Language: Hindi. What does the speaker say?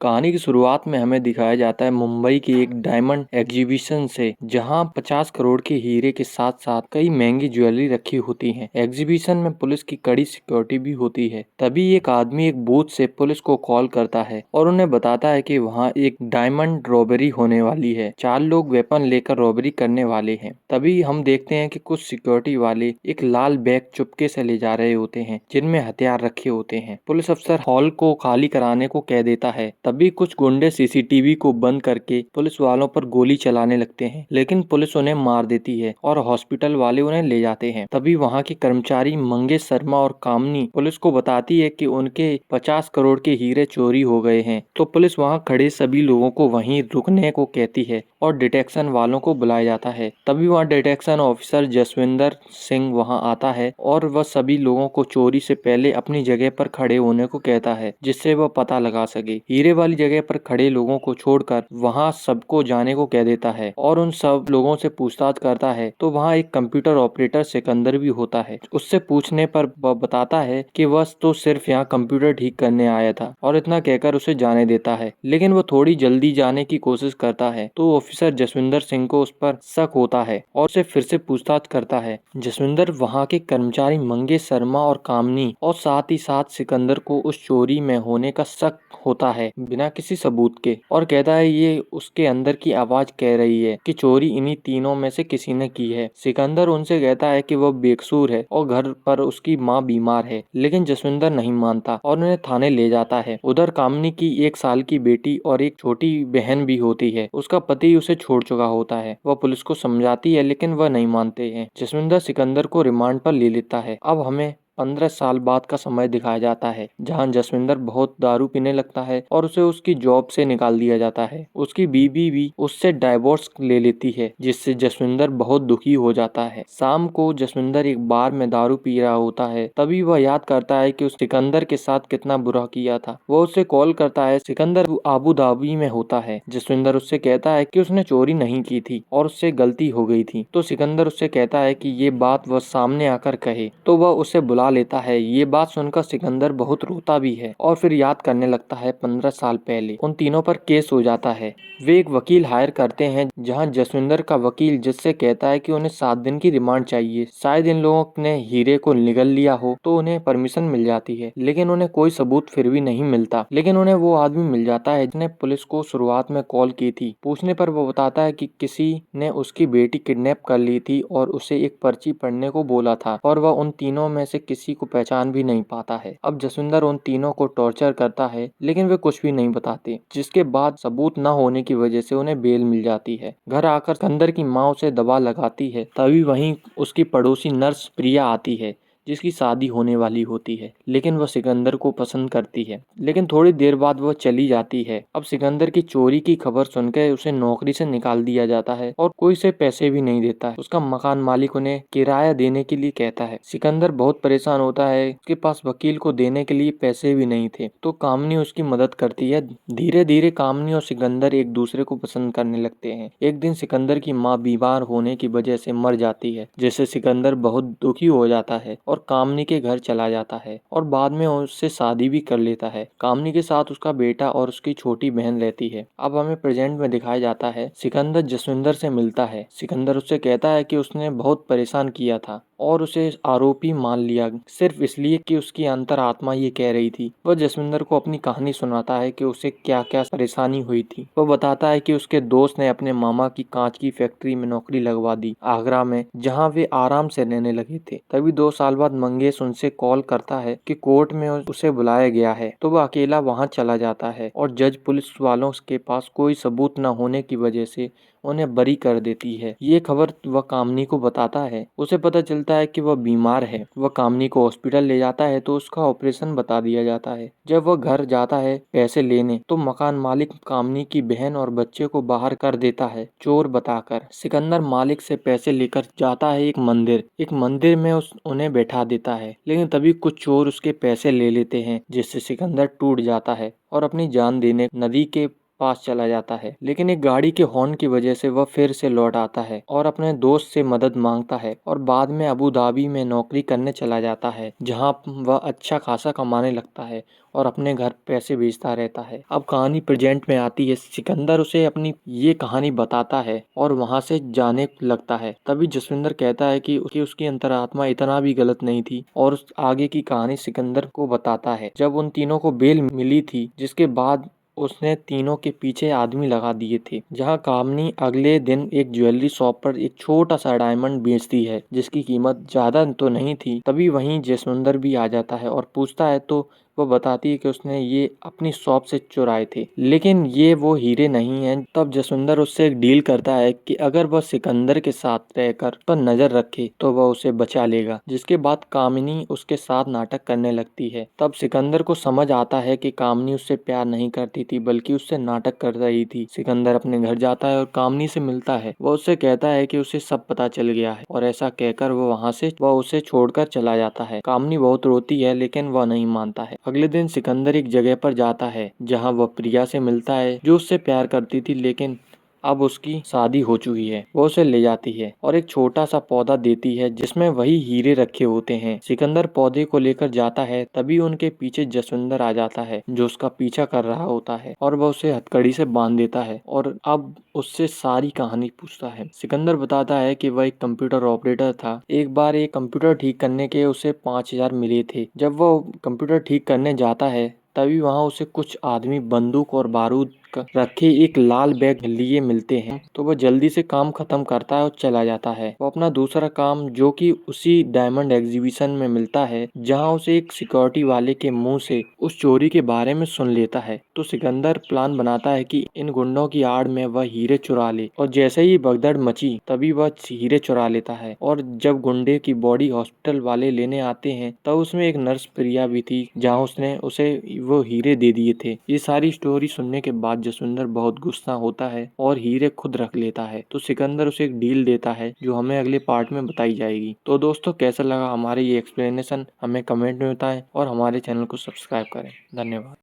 कहानी की शुरुआत में हमें दिखाया जाता है मुंबई की एक डायमंड एग्जीबिशन से, जहां 50 करोड़ के हीरे के साथ साथ कई महंगी ज्वेलरी रखी होती है। एग्जीबिशन में पुलिस की कड़ी सिक्योरिटी भी होती है। तभी एक आदमी एक बूथ से पुलिस को कॉल करता है और उन्हें बताता है कि वहां एक डायमंड रॉबरी होने वाली है। 4 लोग वेपन लेकर रॉबरी करने वाले हैं। तभी हम देखते हैं कि कुछ सिक्योरिटी वाले एक लाल बैग चुपके से ले जा रहे होते हैं, जिनमें हथियार रखे होते हैं। पुलिस अफसर हॉल को खाली कराने को कह देता है। तभी कुछ गुंडे सीसीटीवी को बंद करके पुलिस वालों पर गोली चलाने लगते हैं, लेकिन पुलिस उन्हें मार देती है और हॉस्पिटल वाले उन्हें ले जाते हैं। तभी वहाँ के कर्मचारी मंगेश शर्मा और कामनी पुलिस को बताती है कि उनके 50 करोड़ के हीरे चोरी हो गए हैं। तो पुलिस वहाँ खड़े सभी लोगों को वहीं रुकने को कहती है और डिटेक्शन वालों को बुलाया जाता है। तभी वहाँ डिटेक्शन ऑफिसर जसविंदर सिंह वहाँ आता है और वह सभी लोगों को चोरी से पहले अपनी जगह पर खड़े होने को कहता है, जिससे वह पता लगा सके। हीरे वाली जगह पर खड़े लोगों को छोड़कर वहां सबको जाने को कह देता है और उन सब लोगों से पूछताछ करता है। तो वहां एक कंप्यूटर ऑपरेटर सिकंदर भी होता है। उससे पूछने पर वह बताता है कि वह तो सिर्फ यहाँ कंप्यूटर ठीक करने आया था, और इतना कहकर उसे जाने देता है। लेकिन वो थोड़ी जल्दी जाने की कोशिश करता है तो ऑफिसर जसविंदर सिंह को उस पर शक होता है और उसे फिर से पूछताछ करता है। जसविंदर वहाँ के कर्मचारी मंगेश शर्मा और कामनी और साथ ही साथ सिकंदर को उस चोरी में होने का शक होता है बिना किसी सबूत के, और कहता है ये उसके अंदर की आवाज कह रही है कि चोरी इन्हीं तीनों में से किसी ने की है। सिकंदर उनसे कहता है कि वह बेकसूर है और घर पर उसकी माँ बीमार है, लेकिन जसविंदर नहीं मानता और उन्हें थाने ले जाता है। उधर कामनी की 1 साल की बेटी और एक छोटी बहन भी होती है। उसका पति उसे छोड़ चुका होता है। वह पुलिस को समझाती है, लेकिन वह नहीं मानते हैं। जसविंदर सिकंदर को रिमांड पर ले लेता है। अब हमें 15 साल बाद का समय दिखाया जाता है, जहां जसविंदर बहुत दारू पीने लगता है और उसे उसकी जॉब से निकाल दिया जाता है। उसकी बीवी भी उससे डाइवोर्स ले लेती है, जिससे जसविंदर बहुत दुखी हो जाता है। शाम को जसविंदर एक बार में दारू पी रहा होता है। तभी वह याद करता है कि उस सिकंदर के साथ कितना बुरा किया था। वह उसे कॉल करता है। सिकंदर आबू धाबी में होता है। जसविंदर उससे कहता है कि उसने चोरी नहीं की थी और उससे गलती हो गई थी। तो सिकंदर उससे कहता है कि ये बात वह सामने आकर कहे। तो वह उसे बुला लेता है। ये बात सुनकर सिकंदर बहुत रोता भी है और फिर याद करने लगता है 15 साल पहले उन तीनों पर केस हो जाता है। वे एक वकील हायर करते हैं, जहां जसविंदर का वकील जिससे कहता है कि उन्हें 7 दिन की रिमांड चाहिए। शायद इन लोगों ने हीरे को निगल लिया हो तो उन्हें परमिशन मिल जाती है, लेकिन उन्हें कोई सबूत फिर भी नहीं मिलता। लेकिन उन्हें वो आदमी मिल जाता है जिसने पुलिस को शुरुआत में कॉल की थी। पूछने पर वो बताता है कि किसी ने उसकी बेटी किडनैप कर ली थी और उसे एक पर्ची पढ़ने को बोला था, और वह उन तीनों में से किसी को पहचान भी नहीं पाता है। अब जसविंदर उन तीनों को टॉर्चर करता है, लेकिन वे कुछ भी नहीं बताते, जिसके बाद सबूत न होने की वजह से उन्हें बेल मिल जाती है। घर आकर सिकंदर की माँ उसे दवा लगाती है। तभी वहीं उसकी पड़ोसी नर्स प्रिया आती है, जिसकी शादी होने वाली होती है, लेकिन वह सिकंदर को पसंद करती है। लेकिन थोड़ी देर बाद वह चली जाती है। अब सिकंदर की चोरी की खबर सुनकर उसे नौकरी से निकाल दिया जाता है और कोई उसे पैसे भी नहीं देता है। उसका मकान मालिक उन्हें किराया देने के लिए कहता है। सिकंदर बहुत परेशान होता है। उसके पास वकील को देने के लिए पैसे भी नहीं थे, तो कामनी उसकी मदद करती है। धीरे धीरे कामनी और सिकंदर एक दूसरे को पसंद करने लगते हैं। एक दिन सिकंदर की माँ बीमार होने की वजह से मर जाती है, जिससे सिकंदर बहुत दुखी हो जाता है और कामनी के घर चला जाता है और बाद में उससे शादी भी कर लेता है। कामनी के साथ उसका बेटा और उसकी छोटी बहन रहती है। अब हमें प्रेजेंट में दिखाया जाता है सिकंदर जसविंदर से मिलता है। सिकंदर उससे कहता है कि उसने बहुत परेशान किया था और उसे आरोपी मान लिया सिर्फ इसलिए कि उसकी अंतरात्मा ये कह रही थी। वह जसविंदर को अपनी कहानी सुनाता है कि उसे क्या क्या परेशानी हुई थी। वह बताता है कि उसके दोस्त ने अपने मामा की कांच की फैक्ट्री में नौकरी लगवा दी आगरा में, जहाँ वे आराम से रहने लगे थे। तभी 2 साल बाद मंगेश उनसे कॉल करता है कि कोर्ट में उसे बुलाया गया है। तो वह अकेला वहाँ चला जाता है और जज पुलिस वालों के पास कोई सबूत न होने की वजह से उन्हें बरी कर देती है। ये खबर वह कामनी को बताता है। उसे पता चलता है कि वह बीमार है। वह कामनी को हॉस्पिटल ले जाता है तो उसका ऑपरेशन बता दिया जाता है। जब वह घर जाता है पैसे लेने, तो मकान मालिक कामनी की बहन और बच्चे को बाहर कर देता है चोर बताकर। सिकंदर मालिक से पैसे लेकर जाता है एक मंदिर में उन्हें बैठा देता है, लेकिन तभी कुछ चोर उसके पैसे ले लेते हैं, जिससे सिकंदर टूट जाता है और अपनी जान देने नदी के पास चला जाता है, लेकिन एक गाड़ी के हॉर्न की वजह से वह फिर से लौट आता है और अपने दोस्त से मदद मांगता है और बाद में अबू धाबी में नौकरी करने चला जाता है, जहां वह अच्छा खासा कमाने लगता है और अपने घर पैसे भेजता रहता है। अब कहानी प्रेजेंट में आती है। सिकंदर उसे अपनी ये कहानी बताता है और वहाँ से जाने लगता है। तभी जसविंदर कहता है कि उसकी अंतरात्मा इतना भी गलत नहीं थी और उस आगे की कहानी सिकंदर को बताता है। जब उन तीनों को बेल मिली थी, जिसके बाद उसने तीनों के पीछे आदमी लगा दिए थे। जहां कामनी अगले दिन एक ज्वेलरी शॉप पर एक छोटा सा डायमंड बेचती है, जिसकी कीमत ज्यादा तो नहीं थी। तभी वहीं जसविंदर भी आ जाता है और पूछता है तो वो बताती है कि उसने ये अपनी शॉप से चुराए थे, लेकिन ये वो हीरे नहीं हैं। तब जसविंदर उससे एक डील करता है कि अगर वह सिकंदर के साथ रहकर पर नजर रखे तो वह उसे बचा लेगा, जिसके बाद कामिनी उसके साथ नाटक करने लगती है। तब सिकंदर को समझ आता है कि कामिनी उससे प्यार नहीं करती थी, बल्कि उससे नाटक कर रही थी। सिकंदर अपने घर जाता है और कामिनी से मिलता है। वह उससे कहता है कि उसे सब पता चल गया है और ऐसा कहकर वह उसे छोड़कर चला जाता है। कामिनी बहुत रोती है, लेकिन वह नहीं मानता है। अगले दिन सिकंदर एक जगह पर जाता है जहां वह प्रिया से मिलता है, जो उससे प्यार करती थी, लेकिन अब उसकी शादी हो चुकी है। वो उसे ले जाती है और एक छोटा सा पौधा देती है जिसमें वही हीरे रखे होते हैं। सिकंदर पौधे को लेकर जाता है, तभी उनके पीछे जसविंदर आ जाता है, जो उसका पीछा कर रहा होता है और वह उसे हथकड़ी से बांध देता है और अब उससे सारी कहानी पूछता है। सिकंदर बताता है कि वह एक कंप्यूटर ऑपरेटर था। एक बार एक कंप्यूटर ठीक करने के उसे 5,000 मिले थे। जब वो कंप्यूटर ठीक करने जाता है, तभी वहां उसे कुछ आदमी बंदूक और बारूद रखे एक लाल बैग लिए मिलते हैं। तो वह जल्दी से काम खत्म करता है और चला जाता है। वो अपना दूसरा काम, जो कि उसी डायमंड एग्जीबिशन में मिलता है, जहां उसे एक सिक्योरिटी वाले के मुंह से उस चोरी के बारे में सुन लेता है। तो सिकंदर प्लान बनाता है कि इन गुंडों की आड़ में वह हीरे चुरा ले, और जैसे ही भगदड़ मची तभी वह हीरे चुरा लेता है। और जब गुंडे की बॉडी हॉस्पिटल वाले लेने आते हैं, तब उसमें एक नर्स प्रिया भी थी, जहाँ उसने उसे वो हीरे दे दिए थे। ये सारी स्टोरी सुनने के बाद जसविंदर बहुत गुस्सा होता है और हीरे खुद रख लेता है। तो सिकंदर उसे एक डील देता है, जो हमें अगले पार्ट में बताई जाएगी। तो दोस्तों, कैसा लगा हमारी ये एक्सप्लेनेशन हमें कमेंट में बताएं और हमारे चैनल को सब्सक्राइब करें। धन्यवाद।